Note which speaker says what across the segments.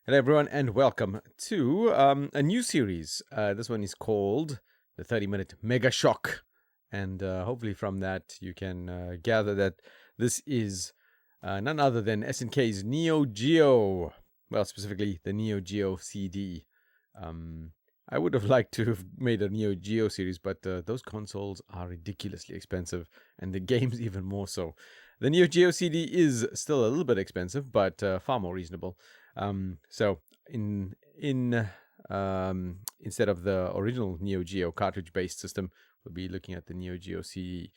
Speaker 1: Hello, everyone, and welcome to a new series. This one is called the 30-minute Megashock, and hopefully from that you can gather that this is none other than SNK's NEO GEO. Well, specifically the NEO GEO CD. I would have liked to have made a NEO GEO series, but those consoles are ridiculously expensive, and the games even more so. The NEO GEO CD is still a little bit expensive, but far more reasonable. So instead of the original Neo Geo cartridge-based system, we'll be looking at the Neo Geo CD.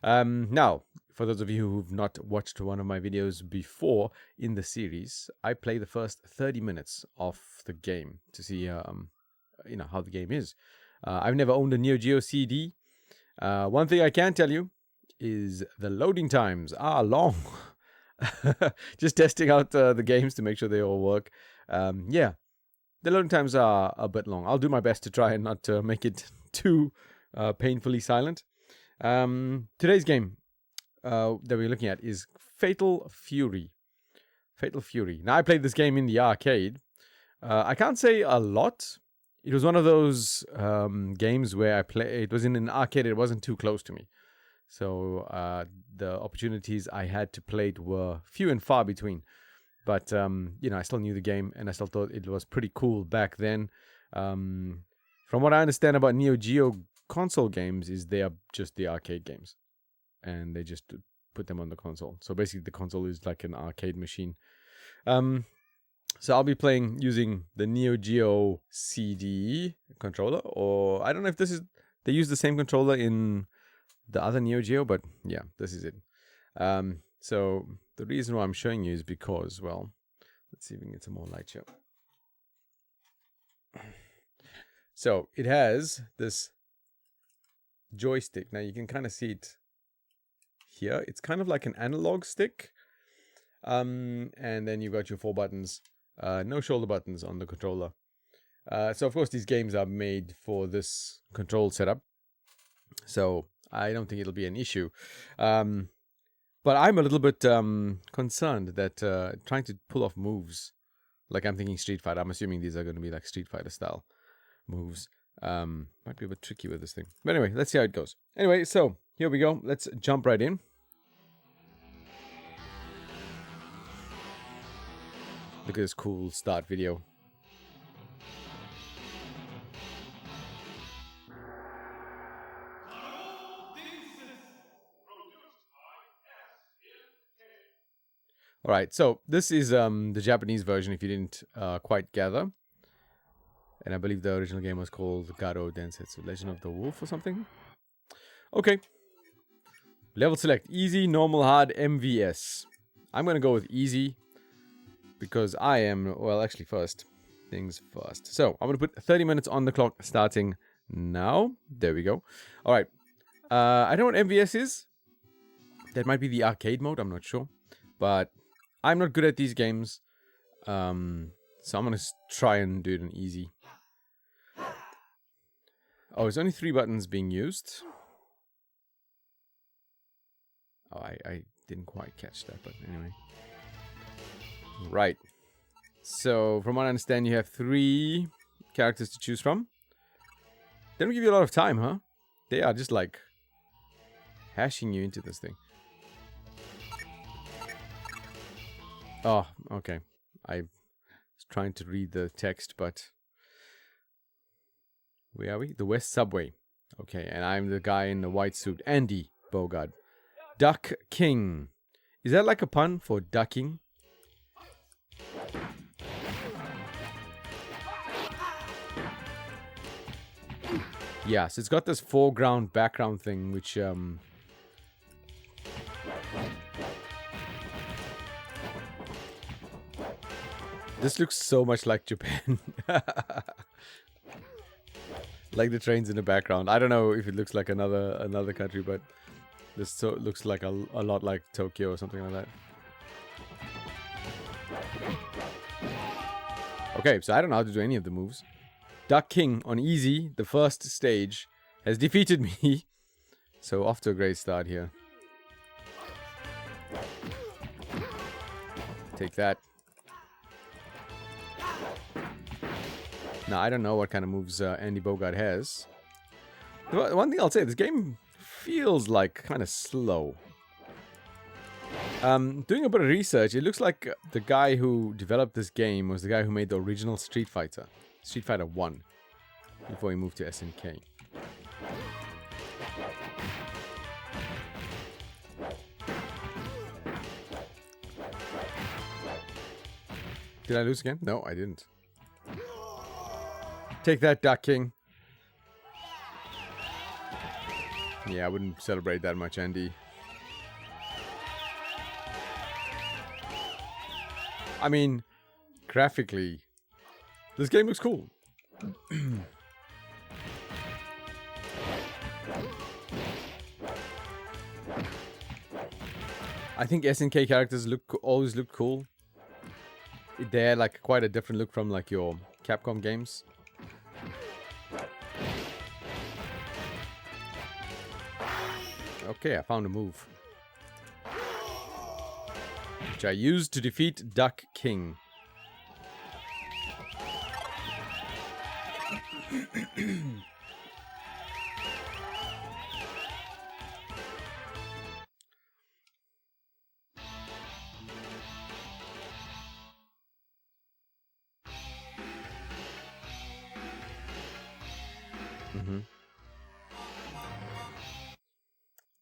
Speaker 1: Now, for those of you who've not watched one of my videos before in the series, I play the first 30 minutes of the game to see how the game is. I've never owned a Neo Geo CD. One thing I can tell you is the loading times are long. Just testing out the games to make sure they all work. The loading times are a bit long. I'll do my best to try and not make it too painfully silent. Today's game that we're looking at is Fatal Fury. Fatal Fury. Now, I played this game in the arcade. I can't say a lot. It was one of those games where it was in an arcade. It wasn't too close to me. So the opportunities I had to play it were few and far between. But, I still knew the game, and I still thought it was pretty cool back then. From what I understand about Neo Geo console games is they are just the arcade games. And they just put them on the console. So basically the console is like an arcade machine. So I'll be playing using the Neo Geo CD controller. Or I don't know if they use the same controller in the other Neo Geo, but yeah, this is it. So the reason why I'm showing you is because, well, let's see if we can get some more light show. So it has this joystick. Now you can kind of see it here. It's kind of like an analog stick. And then you've got your 4 buttons. No shoulder buttons on the controller. So of course these games are made for this control setup. So I don't think it'll be an issue. But I'm a little bit concerned that trying to pull off moves, like I'm thinking Street Fighter, I'm assuming these are going to be like Street Fighter style moves, might be a bit tricky with this thing. But anyway, let's see how it goes. Anyway, so here we go. Let's jump right in. Look at this cool start video. All right, so this is the Japanese version, if you didn't quite gather. And I believe the original game was called Garo Densetsu, Legend of the Wolf or something. Okay. Level select, easy, normal, hard, MVS. I'm going to go with easy because I am, well, actually first. Things first. So I'm going to put 30 minutes on the clock starting now. There we go. All right. I don't know what MVS is. That might be the arcade mode. I'm not sure. But I'm not good at these games, so I'm going to try and do it in easy. Oh, there's only 3 buttons being used. Oh, I didn't quite catch that, but anyway. Right. So, from what I understand, you have 3 characters to choose from. They don't give you a lot of time, huh? They are just like hashing you into this thing. Oh, okay. I was trying to read the text, but where are we? The West Subway. Okay, and I'm the guy in the white suit, Andy Bogard. Duck King. Is that like a pun for ducking? Yeah, so it's got this foreground, background thing, which this looks so much like Japan. Like the trains in the background. I don't know if it looks like another country, but this looks like a lot like Tokyo or something like that. Okay, so I don't know how to do any of the moves. Duck King on easy, the first stage, has defeated me. So off to a great start here. Take that. Now, I don't know what kind of moves Andy Bogard has. One thing I'll say, this game feels like kind of slow. Doing a bit of research, it looks like the guy who developed this game was the guy who made the original Street Fighter 1, before he moved to SNK. Did I lose again? No, I didn't. Take that, Duck King. Yeah, I wouldn't celebrate that much, Andy. I mean, graphically, this game looks cool. I think SNK characters always look cool. They're like quite a different look from like your Capcom games. Okay, I found a move, which I used to defeat Duck King.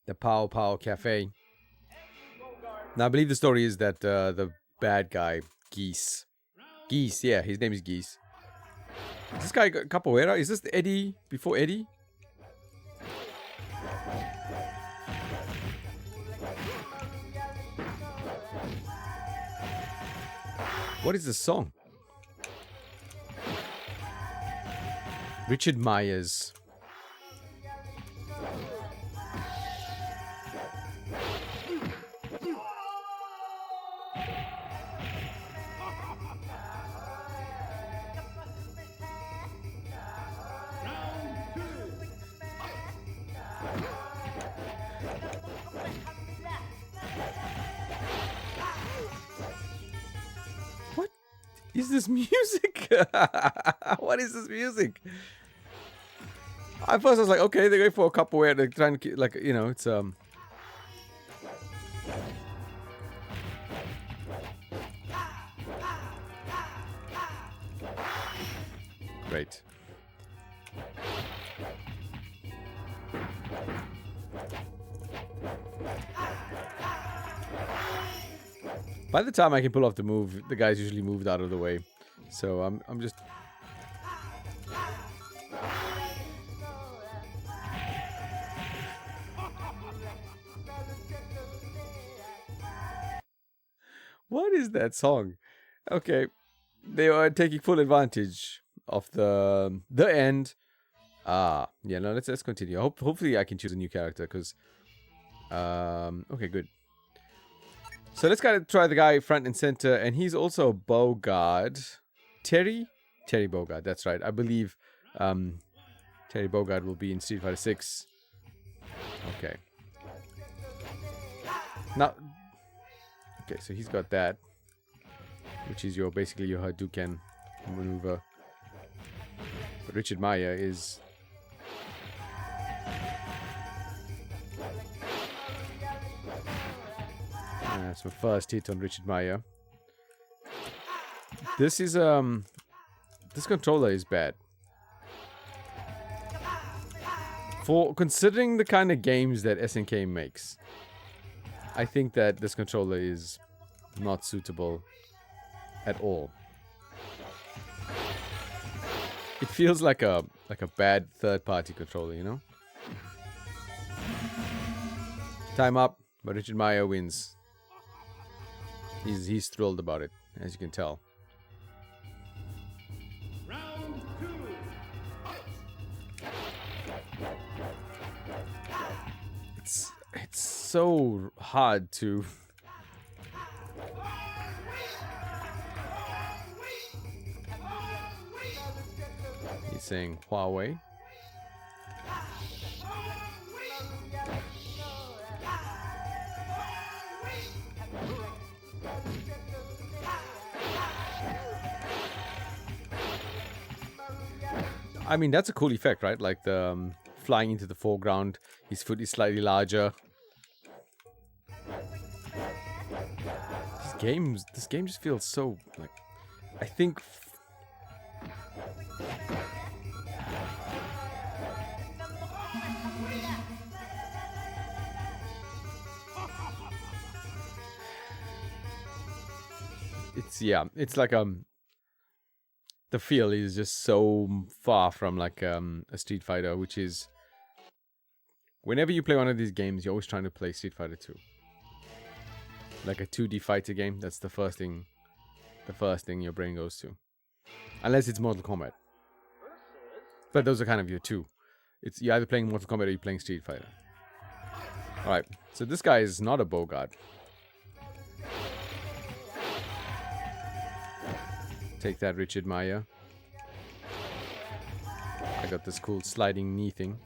Speaker 1: The Pow Pow Cafe. Now, I believe the story is that the bad guy, Geese, yeah, his name is Geese. Is this guy Capoeira? Is this Eddie before Eddie? What is this song? Richard Myers. What is this music? What is this music? At first I was like, okay, they're going for a capoeira. They're trying to, like, you know, it's great. By the time I can pull off the move, the guy's usually moved out of the way. So I'm just... What is that song? Okay. They are taking full advantage of the end. Yeah, no, let's continue. Hopefully I can choose a new character, because... okay, good. So let's kind of try the guy front and center, and he's also Bogard. Terry Bogard, that's right. I believe Terry Bogard will be in Street Fighter 6. Okay. Now, okay, so he's got that, which is basically your Hadouken maneuver. But Richard Meyer is... That's my first hit on Richard Meyer. This is this controller is bad. For considering the kind of games that SNK makes, I think that this controller is not suitable at all. It feels like a bad third-party controller, you know? Time up, but Richard Meyer wins. He's thrilled about it, as you can tell.
Speaker 2: Round 2.
Speaker 1: It's so hard to... He's saying Huawei. I mean, that's a cool effect, right? Like the flying into the foreground. His foot is slightly larger. This game just feels so like. I think. It's like the feel is just so far from like a Street Fighter, which is whenever you play one of these games, you're always trying to play Street Fighter 2. Like a 2D fighter game, that's the first thing your brain goes to. Unless it's Mortal Kombat. But those are kind of your two. You're either playing Mortal Kombat or you're playing Street Fighter. Alright, so this guy is not a Bogart. Take that, Richard Meyer. I got this cool sliding knee thing.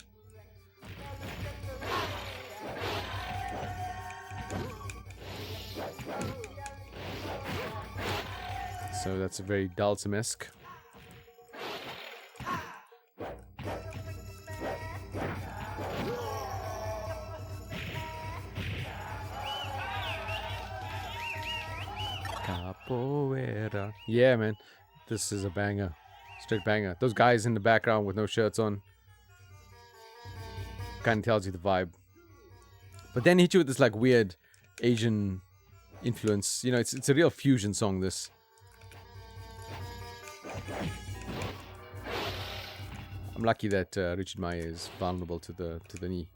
Speaker 1: So that's a very Dalsum-esque. Capoeira. Yeah, man. This is a banger. Straight banger. Those guys in the background with no shirts on. Kind of tells you the vibe. But then hit you with this like weird Asian influence. You know, it's a real fusion song, this. I'm lucky that Richard Meyer is vulnerable to the knee.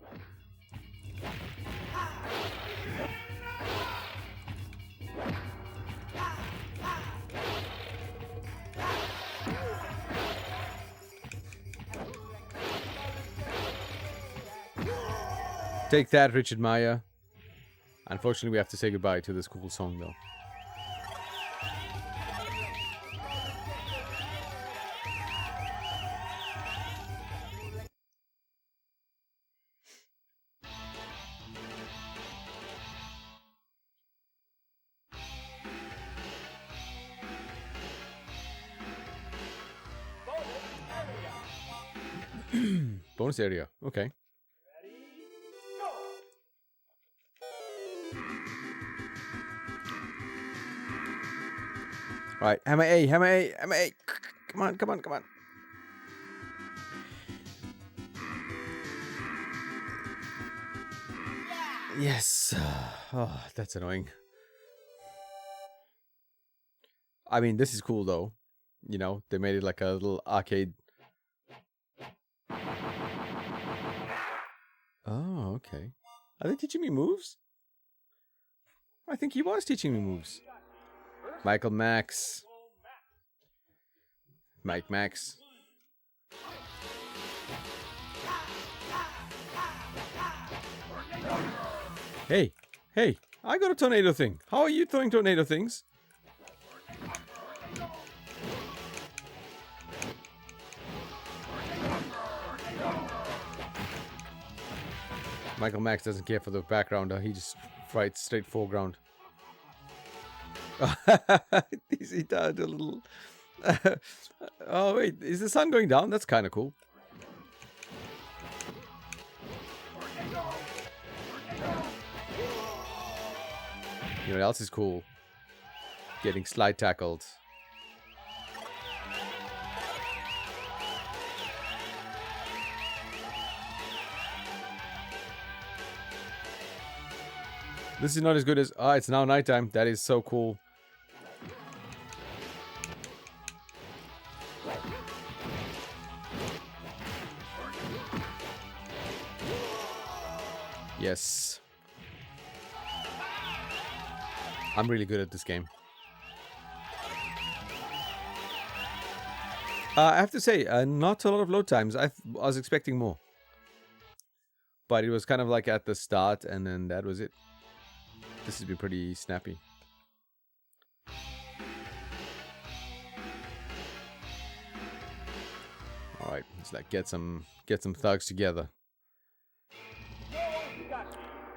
Speaker 1: Take that, Richard Meyer. Unfortunately, we have to say goodbye to this cool song, though. Bonus area. Okay. All right, hammer A, hammer A, hammer A. Come on, come on, come on. Yes. Oh, that's annoying. I mean, this is cool though. You know, they made it like a little arcade. Oh, okay. Are they teaching me moves? I think he was teaching me moves. Michael Max. Mike Max. Hey, hey, I got a tornado thing. How are you throwing tornado things? Michael Max doesn't care for the background. He just fights straight foreground. He did a little... oh, wait. Is the sun going down? That's kind of cool. You know what else is cool? Getting slide tackled. This is not as good as... Ah, it's now nighttime. That is so cool. Yes. I'm really good at this game. I have to say, not a lot of load times. I was expecting more. But it was kind of like at the start, and then that was it. This has been pretty snappy. Alright, let's like get some thugs together.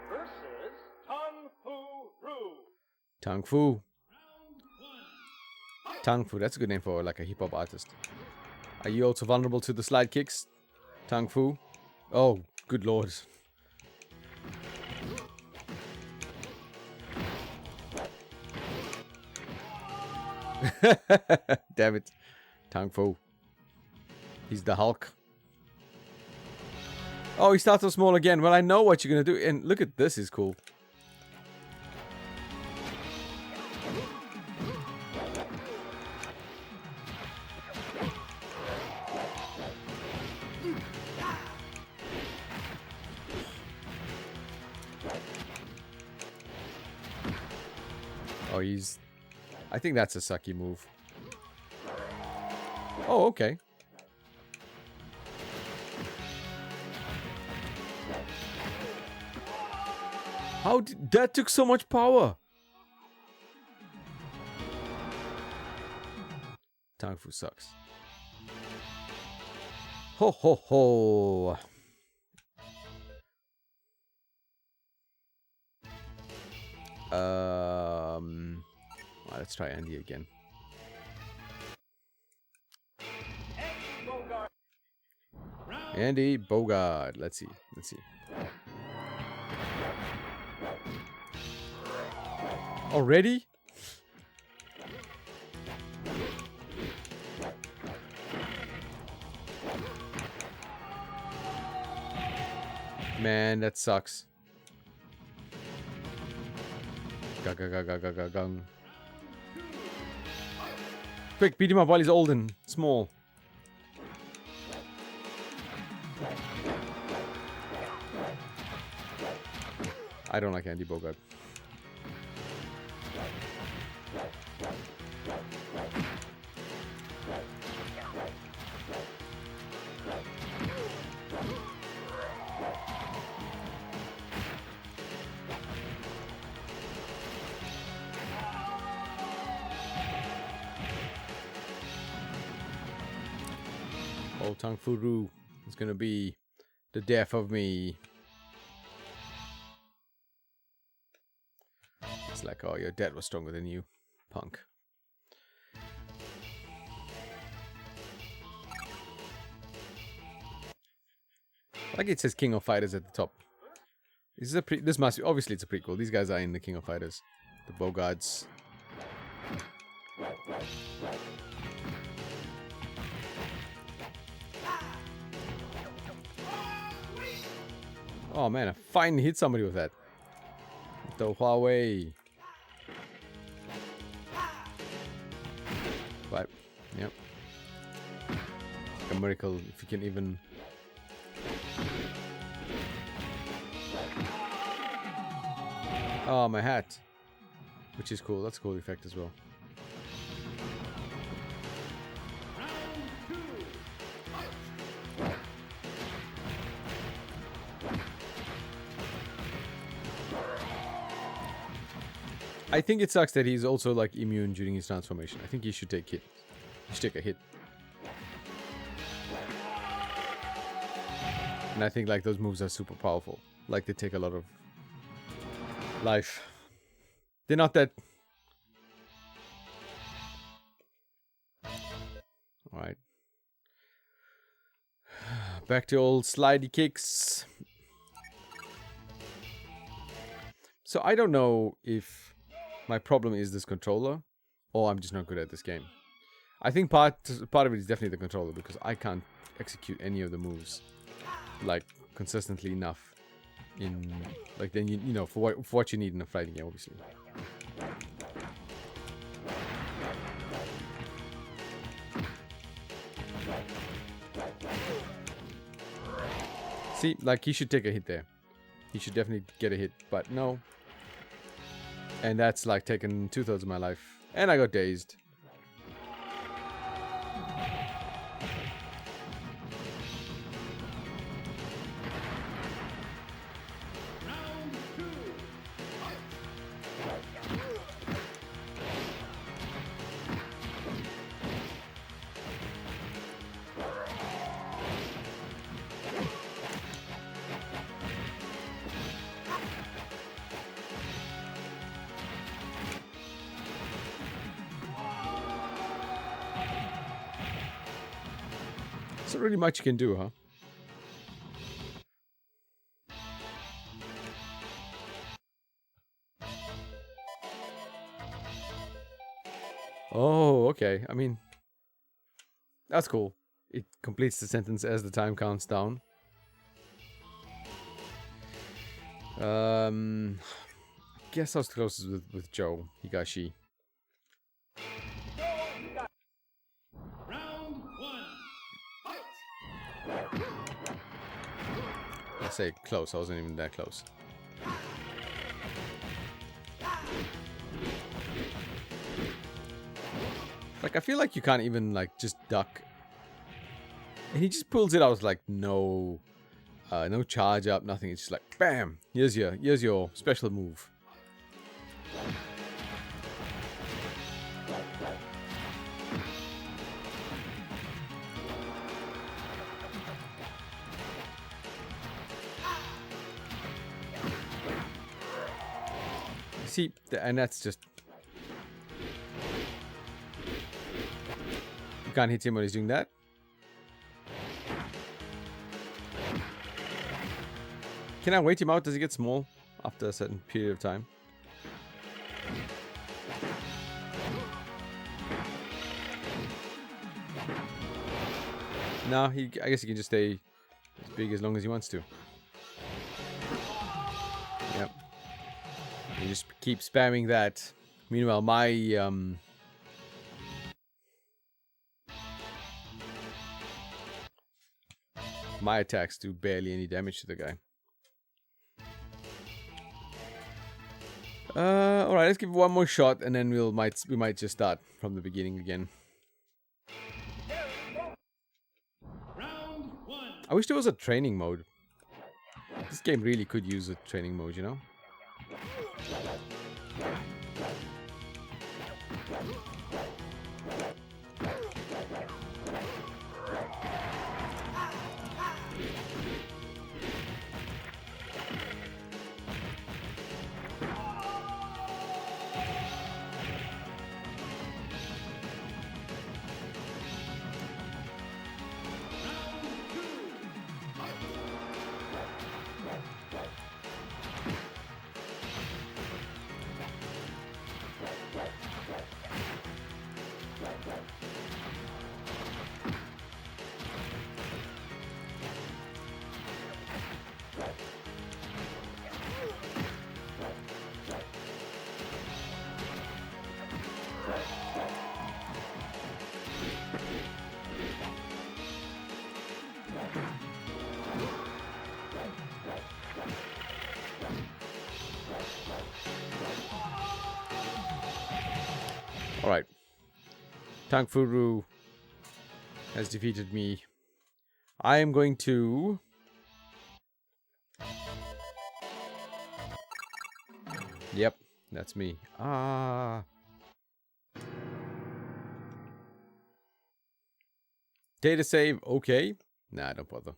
Speaker 2: Versus Kung Fu Roo.
Speaker 1: Tang Fu. Tang Fu, that's a good name for like a hip hop artist. Are you also vulnerable to the slide kicks, Tang Fu? Oh, good lord. Damn it. Tang Fu. He's the Hulk. Oh, he starts so small again. Well, I know what you're going to do. And look at this is cool. Oh, he's... I think that's a sucky move. Oh, okay. How did... That took so much power! Tang Fu sucks. Ho ho ho! Well, let's try Andy again. Andy Bogard. Let's see. Let's see. Already? Man, that sucks. Gung. Quick, beat him up while he's old and small. I don't like Andy Bogard. Old Tang Fu Ru is gonna be the death of me. It's like, oh, your dad was stronger than you, punk. Like it says King of Fighters at the top. This is a this must be, obviously it's a prequel. These guys are in the King of Fighters. The Bogards. Oh man, I finally hit somebody with that. The Huawei. But, yep. Like a miracle if you can even... Oh, my hat. Which is cool. That's a cool effect as well. I think it sucks that he's also like immune during his transformation. I think he should take hit. He should take a hit. And I think like those moves are super powerful. Like they take a lot of life. They're not that... Alright. Back to old slidey kicks. So I don't know if my problem is this controller, or I'm just not good at this game. I think part of it is definitely the controller, because I can't execute any of the moves like consistently enough in like then you know for what you need in a fighting game, obviously. See, like he should take a hit there. He should definitely get a hit, but no. And that's like taken 2/3 of my life. And I got dazed. There's not really much you can do, huh? Oh, okay. I mean, that's cool. It completes the sentence as the time counts down. Guess I was closest with Joe Higashi.
Speaker 2: Round one. Fight.
Speaker 1: I say close. I wasn't even that close. Like, I feel like you can't even, like, just duck. And he just pulls it out like no charge up, nothing. It's just like, bam! Here's your special move. See, and that's just... You can't hit him when he's doing that. Can I wait him out? Does he get small after a certain period of time? No, I guess he can just stay as big as long as he wants to. Yep. You just keep spamming that. Meanwhile, my attacks do barely any damage to the guy. Alright, let's give it one more shot and then we might just start from the beginning again.
Speaker 2: Round one.
Speaker 1: I wish there was a training mode. This game really could use a training mode, you know? Alright. Tang Furu has defeated me. I am going to... Yep, that's me. Ah. Data save, okay. Nah, don't bother.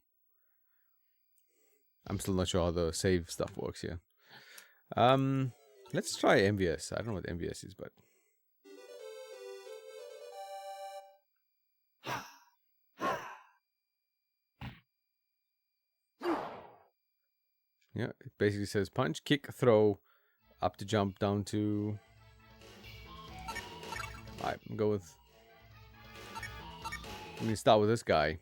Speaker 1: I'm still not sure how the save stuff works here. Let's try MVS. I don't know what MVS is, but... Yeah, it basically says punch, kick, throw, up to jump, down to... Alright, go with... I'm gonna start with this guy.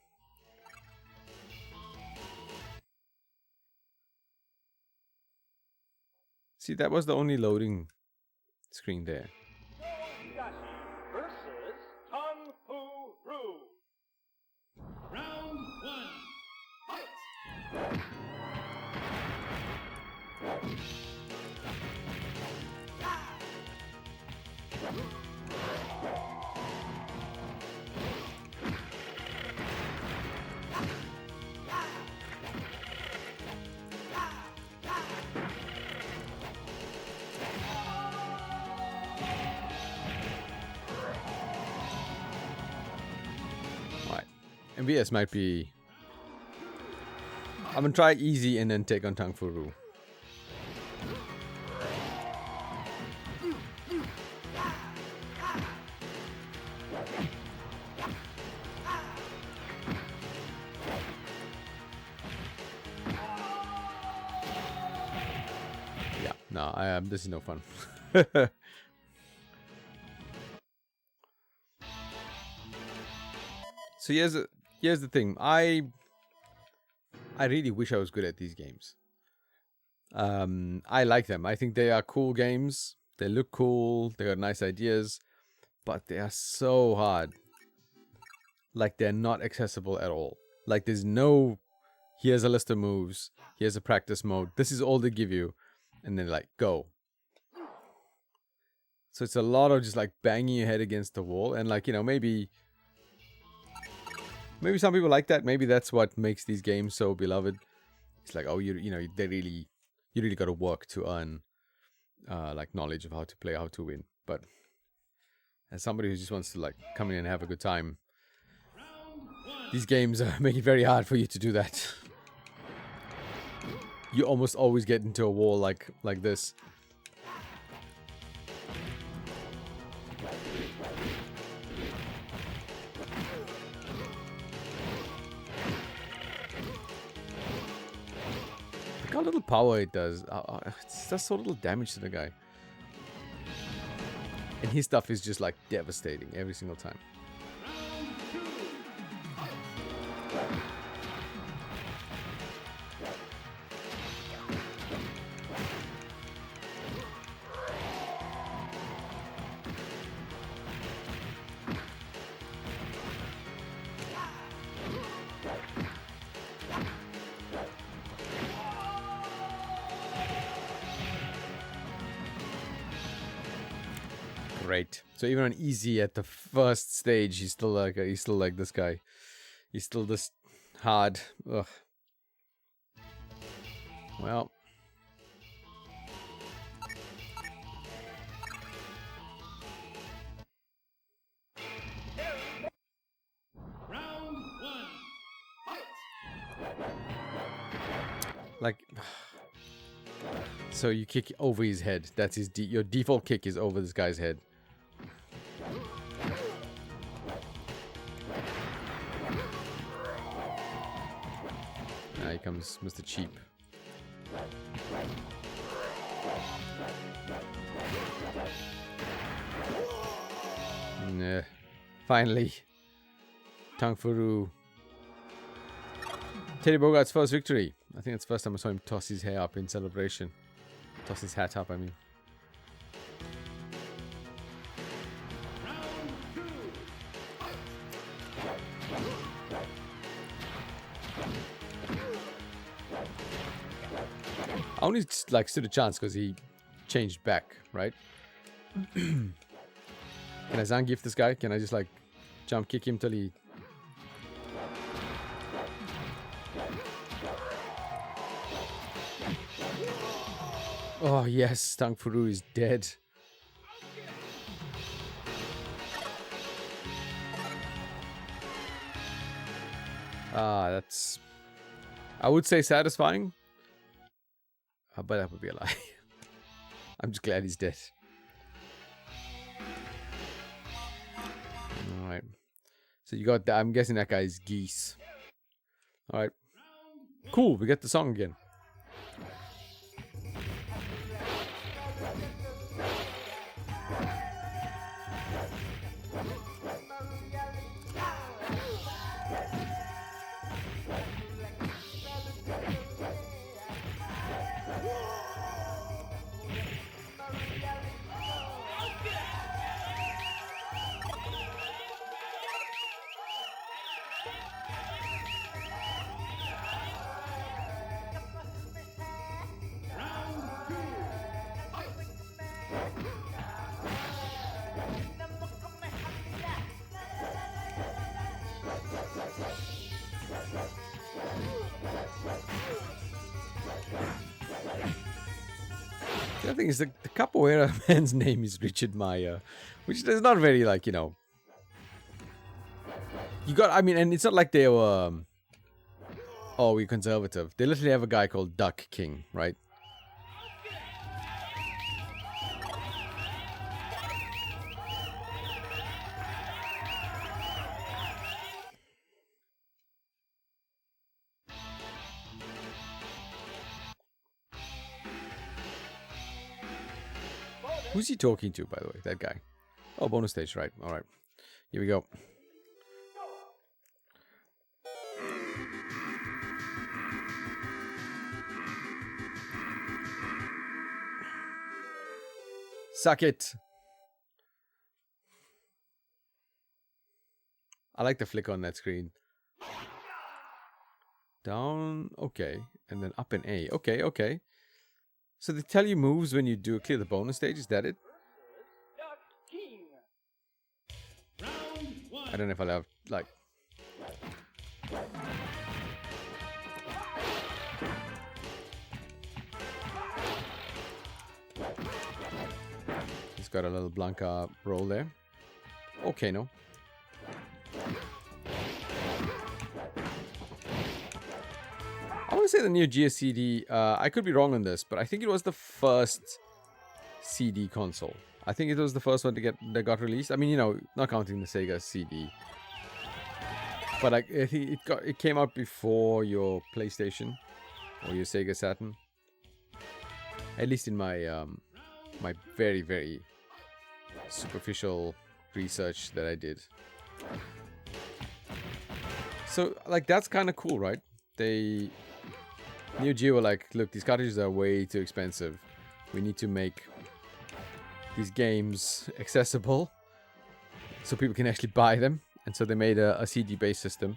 Speaker 1: See, that was the only loading screen there.
Speaker 2: Megashock versus Kung Fu Roo. Round one. Fight.
Speaker 1: Alright. MVS might be... I'm gonna try easy and then take on Tang Furu. No, this is no fun. So here's the thing. I really wish I was good at these games. I like them. I think they are cool games. They look cool. They got nice ideas, but they are so hard. Like they're not accessible at all. Like there's no, here's a list of moves. Here's a practice mode. This is all they give you, and then like go. So it's a lot of just like banging your head against the wall, and like, you know, maybe some people like that. Maybe that's what makes these games so beloved. It's like, oh, you know, you really got to work to earn like knowledge of how to play, how to win. But as somebody who just wants to like come in and have a good time, these games make it very hard for you to do that. You almost always get into a wall like this. Look how little power it does. It does so little damage to the guy. And his stuff is just like devastating every single time. Great. So even on easy at the first stage, he's still like this guy. He's still this hard. Ugh. Well.
Speaker 2: Round one. Fight.
Speaker 1: Like, so you kick over his head. That's his your default kick is over this guy's head. Now here comes Mr. Cheap. Nah. Finally. Tang Furu. Teddy Bogart's first victory. I think it's the first time I saw him toss his hair up in celebration. Toss his hat up, I mean. I only like stood a chance because he changed back, right? Can I Zangief this guy? Can I just like jump kick him till he... Oh yes, Tang Furu is dead. Ah, that's... I would say satisfying. But that would be a lie. I'm just glad he's dead. Alright. So you got that. I'm guessing that guy's Geese. Alright. Cool, we get the song again. The other thing is the capoeira man's name is Richard Meyer, which is not very like, you know. You got, I mean, and it's not like they were, oh, we're conservative. They literally have a guy called Duck King, right? Who's he talking to, by the way? That guy. Oh, bonus stage, right. All right. Here we go. Suck it. I like the flick on that screen. Down, okay. And then up and A. Okay, okay. So they tell you moves when you do clear the bonus stage, is that it? I don't know if I'll have, like... He's got a little Blanca roll there. Okay, no. I want to say the NEO GEO CD, I could be wrong on this, but I think it was the first CD console. I think it was the first one that got released. I mean, you know, not counting the Sega CD. But I think it came out before your PlayStation or your Sega Saturn. At least in my my very, very superficial research that I did. So, like, that's kind of cool, right? Neo Geo were like, look, these cartridges are way too expensive. We need to make these games accessible so people can actually buy them. And so they made a CD-based system.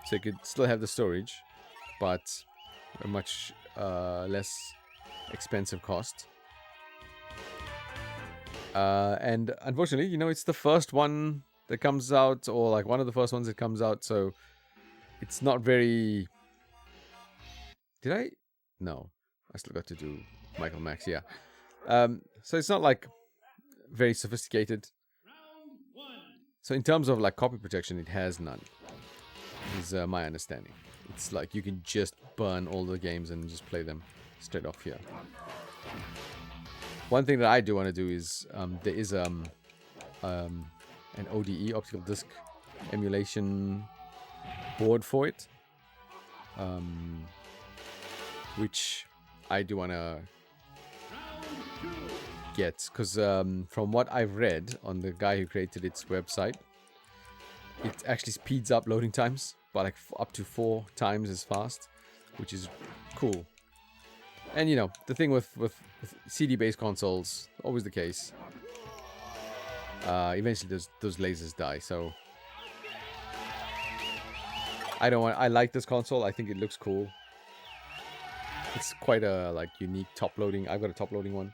Speaker 1: So you could still have the storage, but a much less expensive cost. And unfortunately, you know, it's the first one that comes out, or like one of the first ones that comes out, so it's not very... Did I? No. I still got to do Michael Max, yeah. So it's not like very sophisticated. So in terms of like copy protection, it has none, is my understanding. It's like you can just burn all the games and just play them straight off here. One thing that I do want to do is there is an ODE, optical disc emulation board for it, which I do want to get, because from what I've read on the guy who created its website, it actually speeds up loading times by like up to 4 times as fast, which is cool. And you know, the thing with CD-based consoles, always the case, eventually those lasers die. So I like this console. I think it looks cool. It's quite a like unique top loading. I've got a top loading one,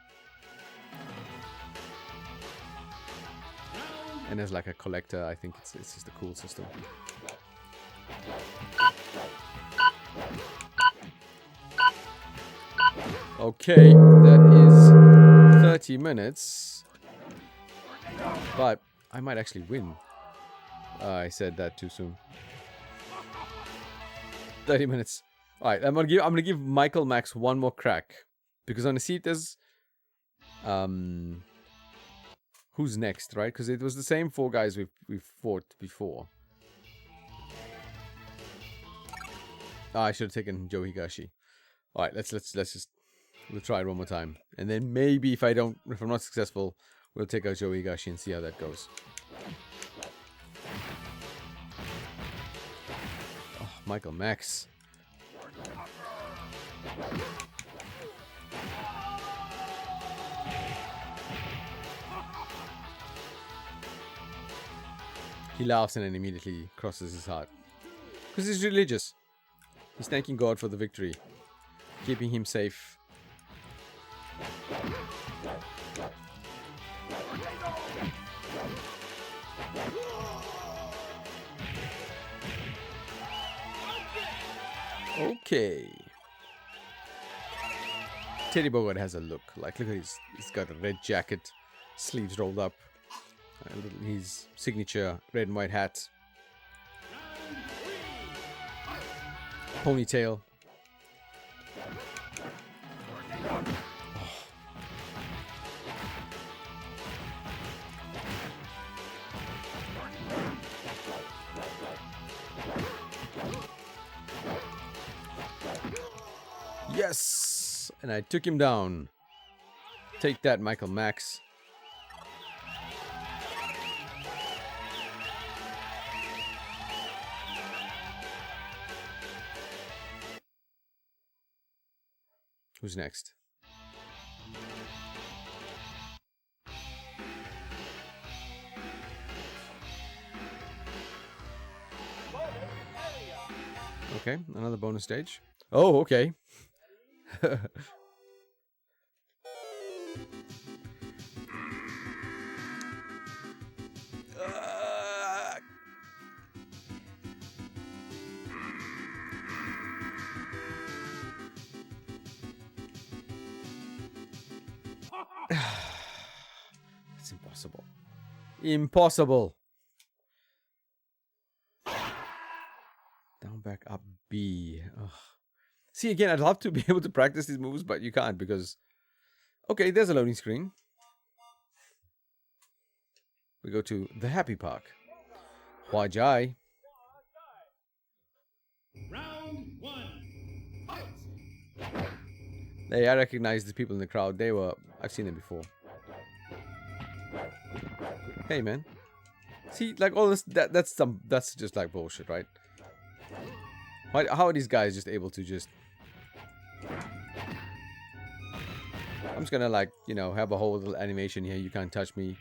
Speaker 1: and as like a collector, I think it's just a cool system. Okay, that is 30 minutes, but I might actually win. I said that too soon. 30 minutes. All right, I'm gonna give Michael Max one more crack, because on the seat there's who's next, right? Because it was the same 4 guys we've fought before. Oh, I should have taken Joe Higashi. All right, let's just we'll try it one more time, and then maybe if I'm not successful, we'll take out Joe Higashi and see how that goes. Oh, Michael Max. He laughs and then immediately crosses his heart. Because he's religious. He's thanking God for the victory, keeping him safe. Okay. Teddy Bogart has a look. Like, look at he's got a red jacket, sleeves rolled up, his signature red and white hat, ponytail. Yes! And I took him down. Take that, Michael Max. Who's next? Okay, another bonus stage. Oh, okay. It's impossible. Impossible. Down, back, up, B. Ugh. See, again, I'd love to be able to practice these moves, but you can't because... Okay, there's a loading screen. We go to the Happy Park. Huajai.
Speaker 2: Round one. Fight.
Speaker 1: Hey, I recognize the people in the crowd. I've seen them before. Hey, man. See, like all this, that's just like bullshit, right? How are these guys just able to just... I'm just gonna, like, you know, have a whole little animation here. You can't touch me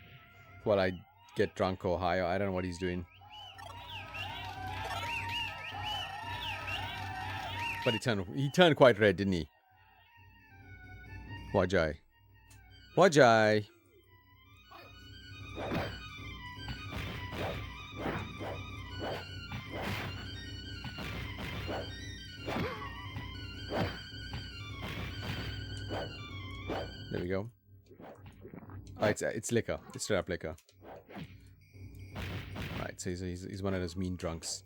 Speaker 1: while I get drunk or high. I don't know what he's doing. But he turned quite red, didn't he? Huajai. Huajai. There we go. Oh, it's liquor. It's straight up liquor. Right, so he's one of those mean drunks.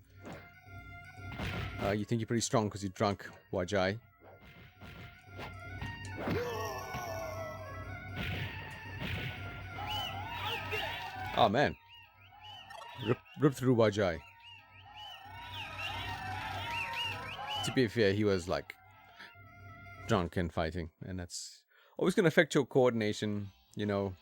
Speaker 1: You think you're pretty strong because you're drunk, Huajai. Oh, man. Rip through Huajai. To be fair, he was, like, drunk and fighting. And that's always going to affect your coordination, you know.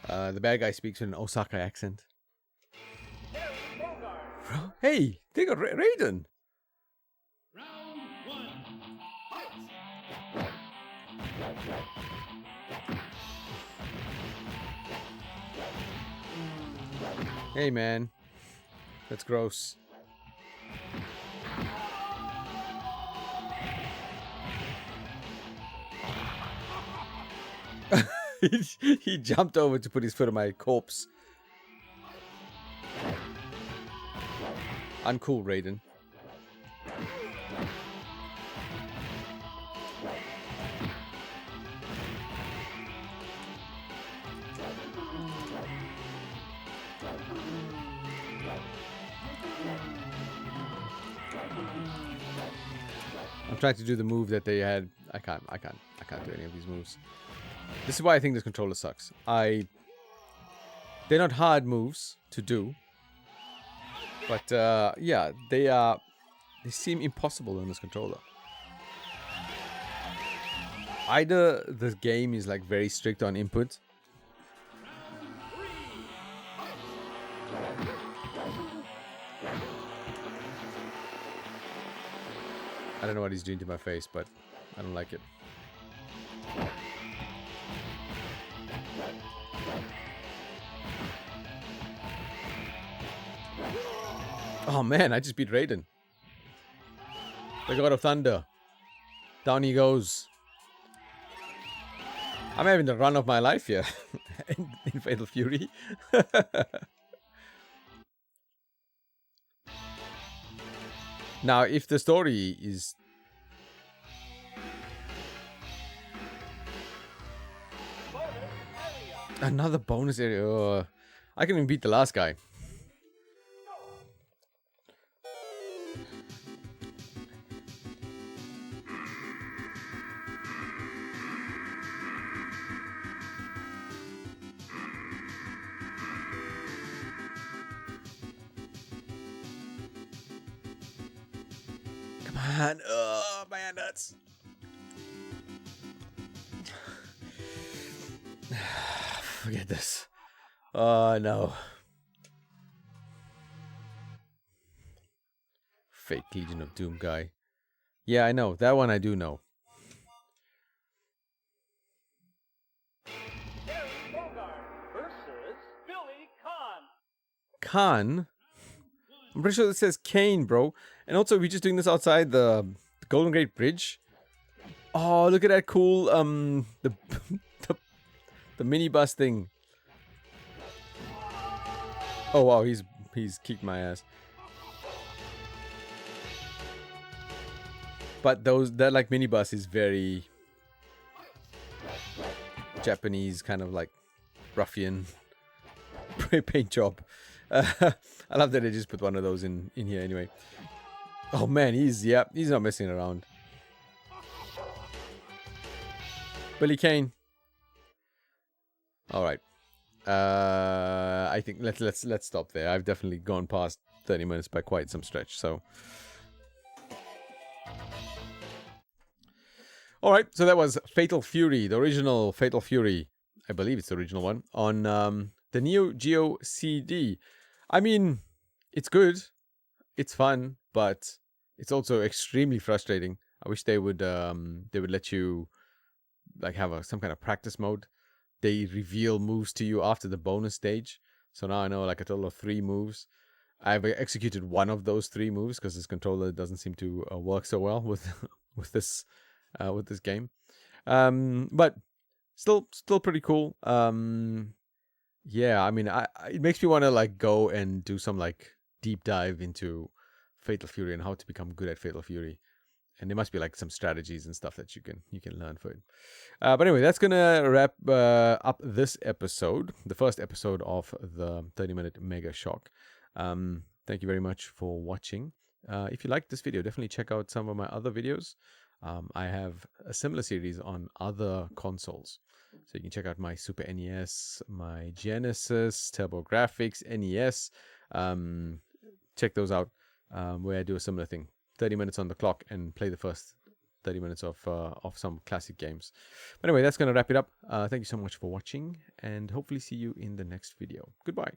Speaker 1: The bad guy speaks with an Osaka accent. Hey, they got Raiden.
Speaker 2: Round one. Fight.
Speaker 1: Hey, man. That's gross. He jumped over to put his foot on my corpse. Uncool, Raiden. I'm trying to do the move that they had. I can't do any of these moves. This is why I think this controller sucks. They're not hard moves to do. But yeah, they seem impossible on this controller. Either the game is like very strict on input. I don't know what he's doing to my face, but I don't like it. Oh man, I just beat Raiden. The God of Thunder. Down he goes. I'm having the run of my life here in Fatal Fury. Now, if the story is... Another bonus area. I can even beat the last guy. Come on. Oh, my hand hurts. Forget this. Oh, no. Fake Legion of Doom guy. Yeah, I know. That one I do know.
Speaker 2: Versus Billy Khan.
Speaker 1: Khan? I'm pretty sure it says Kane, bro. And also, we're just doing this outside the Golden Gate Bridge. Oh, look at that cool, the the minibus thing. Oh wow, he's kicked my ass. But that like minibus is very Japanese, kind of like ruffian paint job. I love that they just put one of those in here anyway. Oh man, he's not messing around. Billy Kane. All right. I think let's stop there. I've definitely gone past 30 minutes by quite some stretch. So, all right. So that was Fatal Fury, the original Fatal Fury. I believe it's the original one on the NEO GEO CD. I mean, it's good, it's fun, but it's also extremely frustrating. I wish they would let you like have some kind of practice mode. They reveal moves to you after the bonus stage. So now I know like a total of 3 moves. I've executed one of those 3 moves because this controller doesn't seem to work so well with with this game. But still pretty cool. Yeah, I mean, it makes me want to like go and do some like deep dive into Fatal Fury and how to become good at Fatal Fury. And there must be like some strategies and stuff that you can learn for it. But anyway, that's gonna wrap up this episode, the first episode of the 30-minute Megashock. Thank you very much for watching. If you liked this video, definitely check out some of my other videos. I have a similar series on other consoles. So you can check out my Super NES, my Genesis, TurboGrafx, NES. Check those out where I do a similar thing. 30 minutes on the clock and play the first 30 minutes of some classic games. But anyway, that's going to wrap it up. Thank you so much for watching and hopefully see you in the next video. Goodbye.